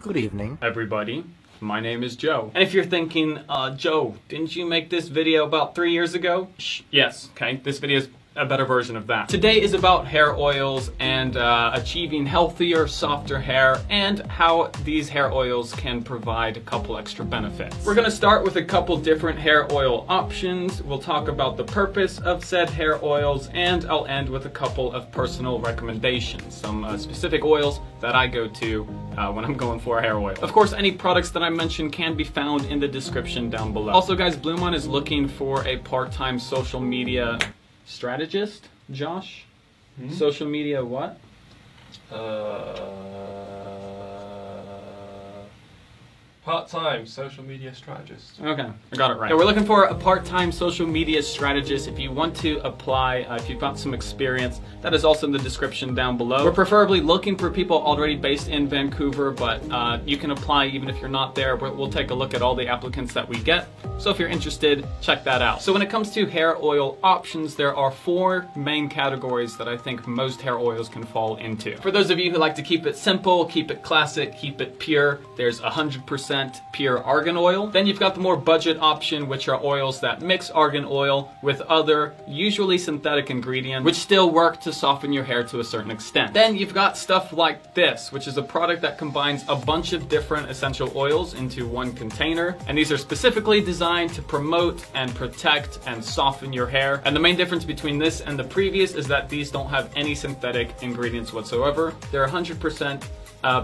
Good evening, everybody. My name is Joe. And if you're thinking, Joe, didn't you make this video about 3 years ago? Yes, okay, this video is a better version of that. Today is about hair oils and achieving healthier, softer hair and how these hair oils can provide a couple extra benefits. We're gonna start with a couple different hair oil options. We'll talk about the purpose of said hair oils, and I'll end with a couple of personal recommendations, some specific oils that I go to when I'm going for a hair oil. Of course, any products that I mention can be found in the description down below. Also guys, Bluemon is looking for a part-time social media strategist. Josh? Social media what? Part-time social media strategist. Okay, I got it right. So we're looking for a part-time social media strategist. If you want to apply, if you've got some experience, that is also in the description down below. We're preferably looking for people already based in Vancouver, but you can apply even if you're not there. We'll take a look at all the applicants that we get. So if you're interested, check that out. So when it comes to hair oil options, there are 4 main categories that I think most hair oils can fall into. For those of you who like to keep it simple, keep it classic, keep it pure, there's 100% pure argan oil. Then you've got the more budget option, which are oils that mix argan oil with other, usually synthetic ingredients, which still work to soften your hair to a certain extent. Then you've got stuff like this, which is a product that combines a bunch of different essential oils into one container. And these are specifically designed to promote and protect and soften your hair. And the main difference between this and the previous is that these don't have any synthetic ingredients whatsoever. They're 100%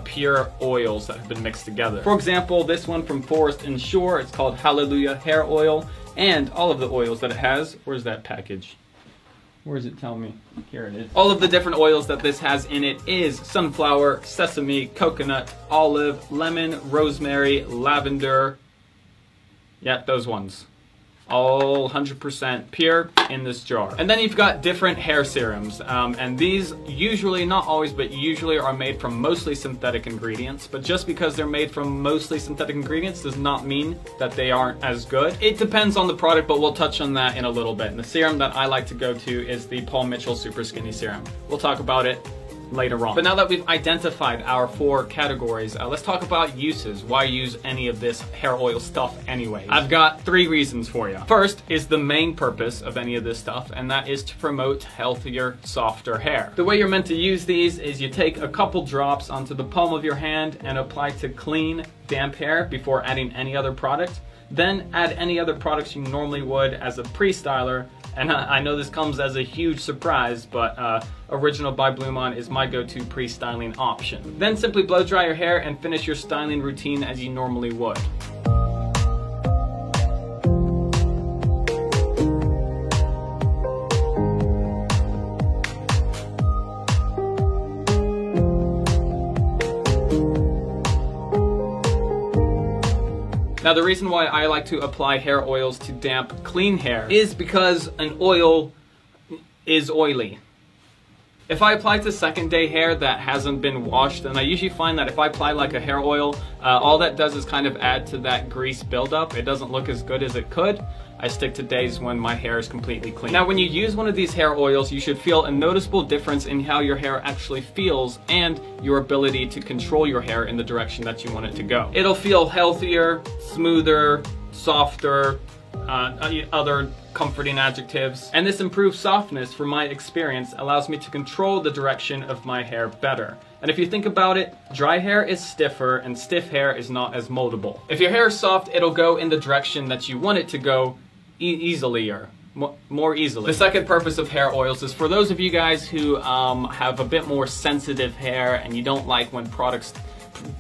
pure oils that have been mixed together. For example, this one from Forest and Shore, it's called Hallelujah Hair Oil, and all of the oils that it has, where's that package? Where does it tell me? Here it is. All of the different oils that this has in it is sunflower, sesame, coconut, olive, lemon, rosemary, lavender. Yeah, those ones. All 100% pure in this jar. And then you've got different hair serums, and these usually, not always, but usually are made from mostly synthetic ingredients. But just because they're made from mostly synthetic ingredients does not mean that they aren't as good. It depends on the product, but we'll touch on that in a little bit. And the serum that I like to go to is the Paul Mitchell Super Skinny Serum. We'll talk about it later on. But now that we've identified our 4 categories, let's talk about uses. Why use any of this hair oil stuff anyway? I've got 3 reasons for you. First is the main purpose of any of this stuff, and that is to promote healthier, softer hair. The way you're meant to use these is you take a couple drops onto the palm of your hand and apply to clean, damp hair before adding any other product. Then add any other products you normally would as a pre-styler. And I know this comes as a huge surprise, but Original by Bluemon is my go-to pre-styling option. Then simply blow dry your hair and finish your styling routine as you normally would. Now the reason why I like to apply hair oils to damp, clean hair is because an oil is oily. If I apply to second day hair that hasn't been washed, then I usually find that if I apply like a hair oil, all that does is kind of add to that grease buildup. It doesn't look as good as it could. I stick to days when my hair is completely clean. Now when you use one of these hair oils, you should feel a noticeable difference in how your hair actually feels and your ability to control your hair in the direction that you want it to go. It'll feel healthier, smoother, softer, other comforting adjectives. And this improved softness, from my experience, allows me to control the direction of my hair better. And if you think about it, dry hair is stiffer and stiff hair is not as moldable. If your hair is soft, it'll go in the direction that you want it to go more easily. The second purpose of hair oils is for those of you guys who have a bit more sensitive hair and you don't like when products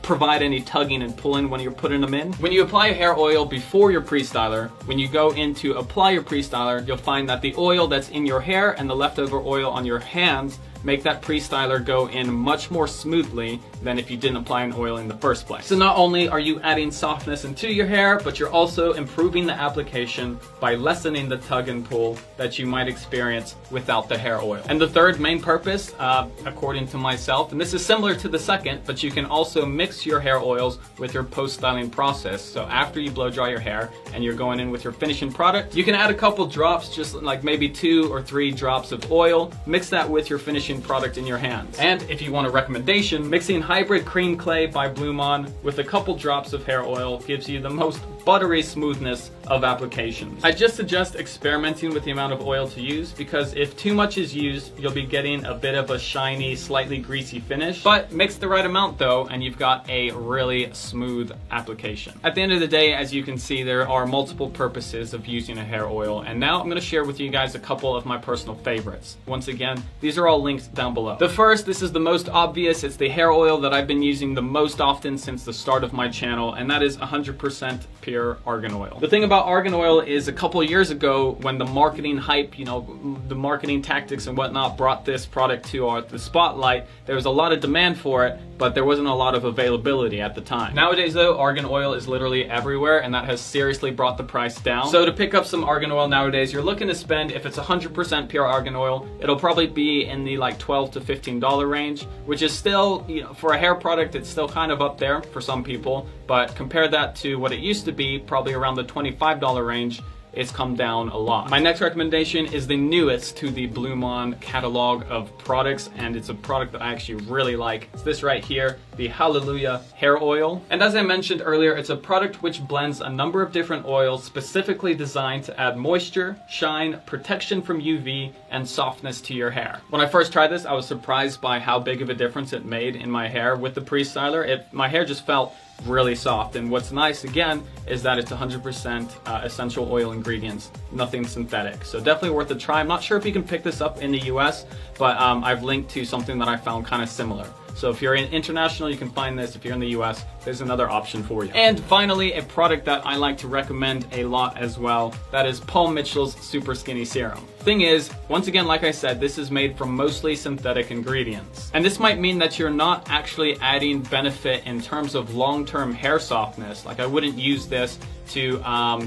provide any tugging and pulling when you're putting them in. When you apply a hair oil before your pre-styler, when you go in to apply your pre-styler, you'll find that the oil that's in your hair and the leftover oil on your hands make that pre-styler go in much more smoothly than if you didn't apply an oil in the first place. So not only are you adding softness into your hair, but you're also improving the application by lessening the tug and pull that you might experience without the hair oil. And the third main purpose, according to myself, and this is similar to the second, but you can also mix your hair oils with your post-styling process. So after you blow dry your hair and you're going in with your finishing product, you can add a couple drops, just like maybe 2 or 3 drops of oil, mix that with your finishing finishing product in your hands. And if you want a recommendation, mixing Hybrid Cream Clay by Blue Mon with a couple drops of hair oil gives you the most buttery smoothness of applications. I just suggest experimenting with the amount of oil to use, because if too much is used, you'll be getting a bit of a shiny, slightly greasy finish. But mix the right amount though, and you've got a really smooth application. At the end of the day, as you can see, there are multiple purposes of using a hair oil, and now I'm going to share with you guys a couple of my personal favorites. Once again, these are all linked down below. The first, this is the most obvious, it's the hair oil that I've been using the most often since the start of my channel, and that is 100% pure argan oil. The thing about argan oil is a couple years ago, when the marketing hype, you know, the marketing tactics and whatnot brought this product to the spotlight, there was a lot of demand for it, but there wasn't a lot of availability at the time. Nowadays though, argan oil is literally everywhere, and that has seriously brought the price down. So to pick up some argan oil nowadays, you're looking to spend, if it's 100% pure argan oil, it'll probably be in the like $12 to $15 range, which is still, you know, for a hair product, it's still kind of up there for some people, but compare that to what it used to be, probably around the $25 range, it's come down a lot. My next recommendation is the newest to the Blue Mon catalog of products, and it's a product that I actually really like. It's this right here, the Hallelujah Hair Oil. And as I mentioned earlier, it's a product which blends a number of different oils specifically designed to add moisture, shine, protection from UV, and softness to your hair. When I first tried this, I was surprised by how big of a difference it made in my hair with the pre-styler. My hair just felt really soft, and what's nice again is that it's 100% essential oil ingredients, nothing synthetic, so definitely worth a try. I'm not sure if you can pick this up in the US, but I've linked to something that I found kind of similar. So if you're international, you can find this. If you're in the US, there's another option for you. And finally, a product that I like to recommend a lot as well, that is Paul Mitchell's Super Skinny Serum. Thing is, once again, like I said, this is made from mostly synthetic ingredients. And this might mean that you're not actually adding benefit in terms of long-term hair softness. Like, I wouldn't use this to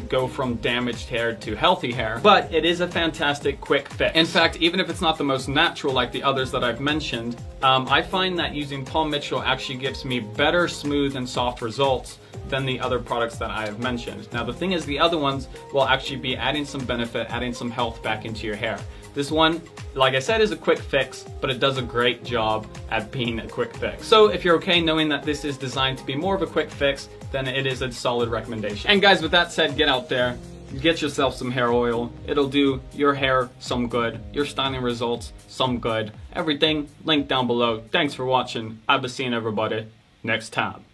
go from damaged hair to healthy hair, but it is a fantastic quick fix. In fact, even if it's not the most natural like the others that I've mentioned, I find that using Paul Mitchell actually gives me better smooth and soft results than the other products that I have mentioned. Now the thing is, the other ones will actually be adding some benefit, adding some health back into your hair. This one, like I said, is a quick fix, but it does a great job at being a quick fix. So if you're okay knowing that this is designed to be more of a quick fix, then it is a solid recommendation. And guys, with that said, get out there, get yourself some hair oil. It'll do your hair some good, your styling results some good. Everything linked down below. Thanks for watching. I'll be seeing everybody next time.